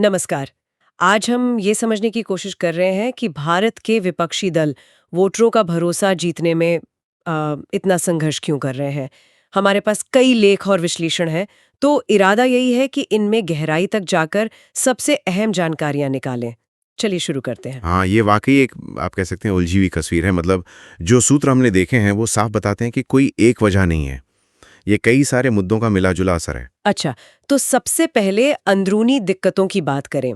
नमस्कार। आज हम ये समझने की कोशिश कर रहे हैं कि भारत के विपक्षी दल वोटरों का भरोसा जीतने में इतना संघर्ष क्यों कर रहे हैं। हमारे पास कई लेख और विश्लेषण हैं, तो इरादा यही है कि इनमें गहराई तक जाकर सबसे अहम जानकारियां निकालें। चलिए शुरू करते हैं। हाँ, ये वाक़ई एक आप कह सकते हैं उलझी हुई तस्वीर है। मतलब जो सूत्र हमने देखे हैं वो साफ बताते हैं कि कोई एक वजह नहीं है। ये कई सारे मुद्दों का मिला-जुला असर है। अच्छा, तो सबसे पहले अंदरूनी दिक्कतों की बात करें।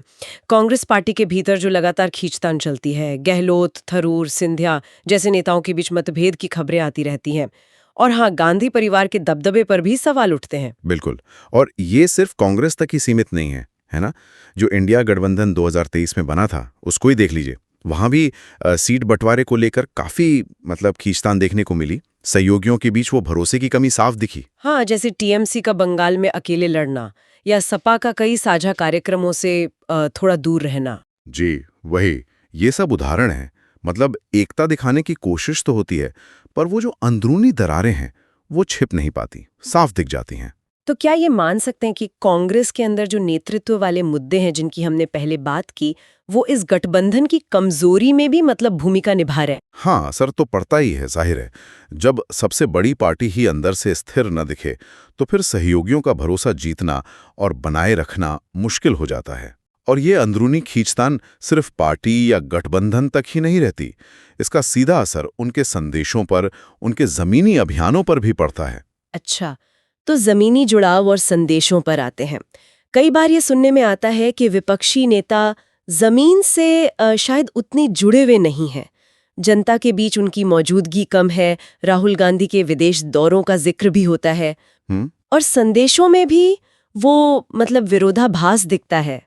कांग्रेस पार्टी के भीतर जो लगातार खींचतान चलती है, गहलोत, थरूर, सिंधिया जैसे नेताओं के बीच मतभेद की खबरें आती रहती हैं। और हाँ, गांधी परिवार के दबदबे पर भी सवाल उठते हैं। बिल्कुल। और ये सिर्फ कांग्रेस तक ही सीमित नहीं है, है ना? जो इंडिया गठबंधन 2023 में बना था, उसको ही देख लीजिए। वहाँ भी सीट बँटवारे को लेकर काफ़ी मतलब खींचतान देखने को मिली। सहयोगियों के बीच वो भरोसे की कमी साफ दिखी। हाँ, जैसे टीएमसी का बंगाल में अकेले लड़ना या सपा का कई साझा कार्यक्रमों से थोड़ा दूर रहना। जी, वही। ये सब उदाहरण हैं। मतलब एकता दिखाने की कोशिश तो होती है, पर वो जो अंदरूनी दरारें हैं, वो छिप नहीं पाती, साफ दिख जाती हैं। तो क्या ये मान सकते हैं कि कांग्रेस के अंदर जो नेतृत्व वाले मुद्दे हैं जिनकी हमने पहले बात की, वो इस गठबंधन की कमजोरी में भी मतलब भूमिका निभा रहे हैं? हाँ, असर तो पड़ता ही है, जाहिर है। जब सबसे बड़ी पार्टी ही अंदर से स्थिर न दिखे, तो फिर सहयोगियों का भरोसा जीतना और बनाए रखना मुश्किल हो जाता है। और ये अंदरूनी खींचतान सिर्फ पार्टी या गठबंधन तक ही नहीं रहती। इसका सीधा असर उनके संदेशों पर, उनके जमीनी अभियानों पर भी पड़ता है। अच्छा, तो जमीनी जुड़ाव और संदेशों पर आते हैं। कई बार ये सुनने में आता है कि विपक्षी नेता जमीन से शायद उतने जुड़े हुए नहीं हैं। जनता के बीच उनकी मौजूदगी कम है। राहुल गांधी के विदेश दौरों का जिक्र भी होता है हम्म और संदेशों में भी वो मतलब विरोधाभास दिखता है।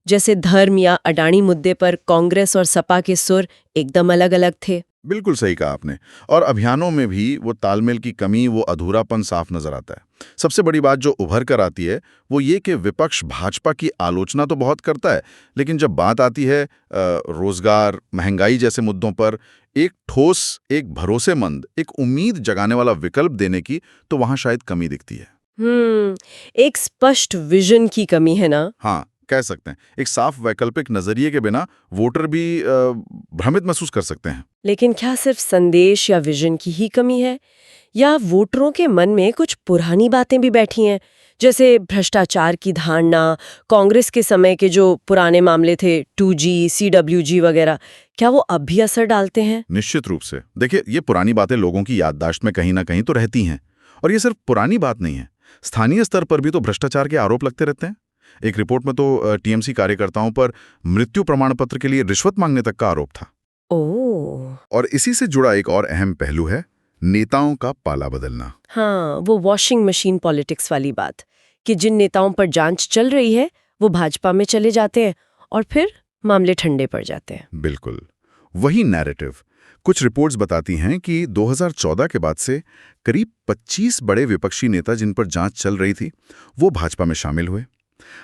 जैसे धर्म या अडानी मुद्दे पर कांग्रेस और सपा के सुर एकदम अलग-अलग थे। बिल्कुल सही कहा आपने। और अभियानों में भी वो तालमेल की कमी, वो अधूरापन साफ नजर आता है। सबसे बड़ी बात जो उभर कर आती है वो ये कि विपक्ष भाजपा की आलोचना तो बहुत करता है, लेकिन जब बात आती है रोजगार, महंगाई जैसे मुद्दों पर एक ठोस, एक भरोसेमंद, एक उम्मीद जगाने वाला विकल्प देने की, तो वहां शायद कमी दिखती है। एक स्पष्ट विजन की कमी है ना? हाँ, कह सकते हैं। एक साफ वैकल्पिक नजरिए के बिना वोटर भी भ्रमित महसूस कर सकते हैं। लेकिन क्या सिर्फ संदेश या विजन की ही कमी है, या वोटरों के मन में कुछ पुरानी बातें भी बैठी हैं, जैसे भ्रष्टाचार की धारणा, कांग्रेस के समय के जो पुराने मामले थे 2G, CWG वगैरह, क्या वो अब भी असर डालते हैं? निश्चित रूप से। देखिए, ये पुरानी बातें लोगों की याददाश्त में कहीं ना कहीं तो रहती हैं। और ये सिर्फ पुरानी बात नहीं है। स्थानीय स्तर पर भी तो भ्रष्टाचार के आरोप लगते रहते हैं। एक रिपोर्ट में तो टीएमसी कार्यकर्ताओं पर मृत्यु प्रमाण पत्र के लिए रिश्वत मांगने तक का आरोप था। ओह, और इसी से जुड़ा एक और अहम पहलू है नेताओं का पाला बदलना। हाँ, वो वॉशिंग मशीन पॉलिटिक्स वाली बात कि जिन नेताओं पर जांच चल रही है वो भाजपा में चले जाते हैं और फिर मामले ठंडे पड़ जाते हैं। बिल्कुल वही नैरेटिव। कुछ रिपोर्ट्स बताती हैं कि 2014 के बाद से करीब 25 बड़े विपक्षी नेता जिन पर जांच चल रही थी, वो भाजपा में शामिल हुए।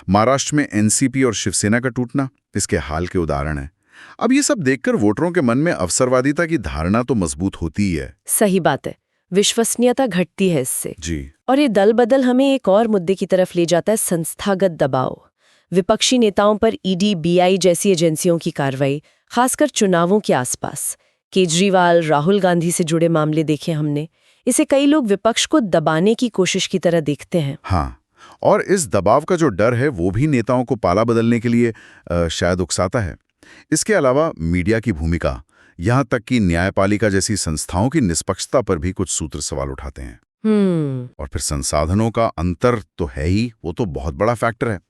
महाराष्ट्र में एनसीपी और शिवसेना का टूटना इसके हाल के उदाहरण है। अब ये सब देखकर वोटरों के मन में अवसरवादिता की धारणा तो मजबूत होती ही है। सही बात है, विश्वसनीयता घटती है इससे। जी। और ये दल बदल हमें एक और मुद्दे की तरफ ले जाता है, संस्थागत दबाव। विपक्षी नेताओं पर ईडी, बीआई जैसी एजेंसियों की कार्रवाई, खासकर चुनावों के आसपास। केजरीवाल, राहुल गांधी से जुड़े मामले देखे हमने। इसे कई लोग विपक्ष को दबाने की कोशिश की तरह देखते हैं। हाँ, और इस दबाव का जो डर है वो भी नेताओं को पाला बदलने के लिए शायद उकसाता है। इसके अलावा मीडिया की भूमिका, यहाँ तक कि न्यायपालिका जैसी संस्थाओं की निष्पक्षता पर भी कुछ सूत्र सवाल उठाते हैं। और फिर संसाधनों का अंतर तो है ही, वो तो बहुत बड़ा फैक्टर है।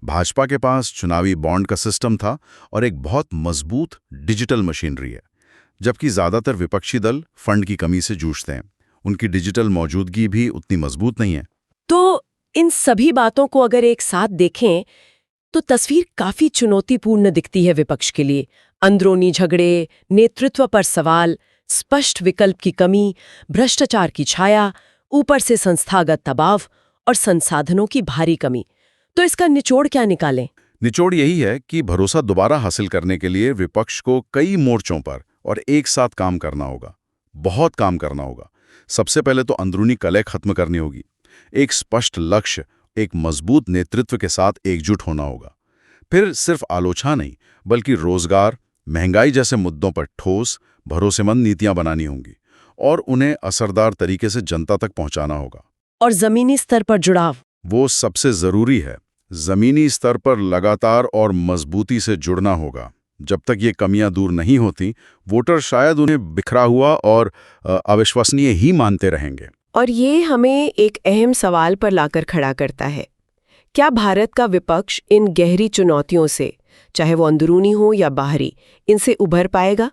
भाजपा के पास चुनावी बॉन्ड का सिस्टम था और एक बहुत मजबूत डिजिटल मशीनरी है, जबकि ज्यादातर विपक्षी दल फंड की कमी से जूझते हैं। उनकी डिजिटल मौजूदगी भी उतनी मजबूत नहीं है। तो इन सभी बातों को अगर एक साथ देखें तो तस्वीर काफी चुनौतीपूर्ण दिखती है विपक्ष के लिए। अंदरूनी झगड़े, नेतृत्व पर सवाल, स्पष्ट विकल्प की कमी, भ्रष्टाचार की छाया, ऊपर से संस्थागत दबाव और संसाधनों की भारी कमी। तो इसका निचोड़ क्या निकालें? निचोड़ यही है कि भरोसा दोबारा हासिल करने के लिए विपक्ष को कई मोर्चों पर और एक साथ काम करना होगा। बहुत काम करना होगा। सबसे पहले तो अंदरूनी कलह खत्म करनी होगी। एक स्पष्ट लक्ष्य, एक मजबूत नेतृत्व के साथ एकजुट होना होगा। फिर सिर्फ आलोचना नहीं, बल्कि रोजगार, महंगाई जैसे मुद्दों पर ठोस, भरोसेमंद नीतियां बनानी होंगी और उन्हें असरदार तरीके से जनता तक पहुंचाना होगा। और जमीनी स्तर पर जुड़ाव, वो सबसे जरूरी है। जमीनी स्तर पर लगातार और मजबूती से जुड़ना होगा। जब तक ये कमियां दूर नहीं होती, वोटर शायद उन्हें बिखरा हुआ और अविश्वसनीय ही मानते रहेंगे। और ये हमें एक अहम सवाल पर लाकर खड़ा करता है। क्या भारत का विपक्ष इन गहरी चुनौतियों से, चाहे वो अंदरूनी हो या बाहरी, इनसे उभर पाएगा?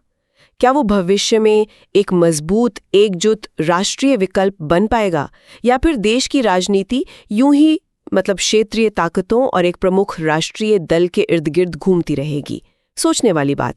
क्या वो भविष्य में एक मजबूत, एकजुट राष्ट्रीय विकल्प बन पाएगा, या फिर देश की राजनीति यूं ही क्षेत्रीय ताकतों और एक प्रमुख राष्ट्रीय दल के इर्द गिर्द घूमती रहेगी? सोचने वाली बात।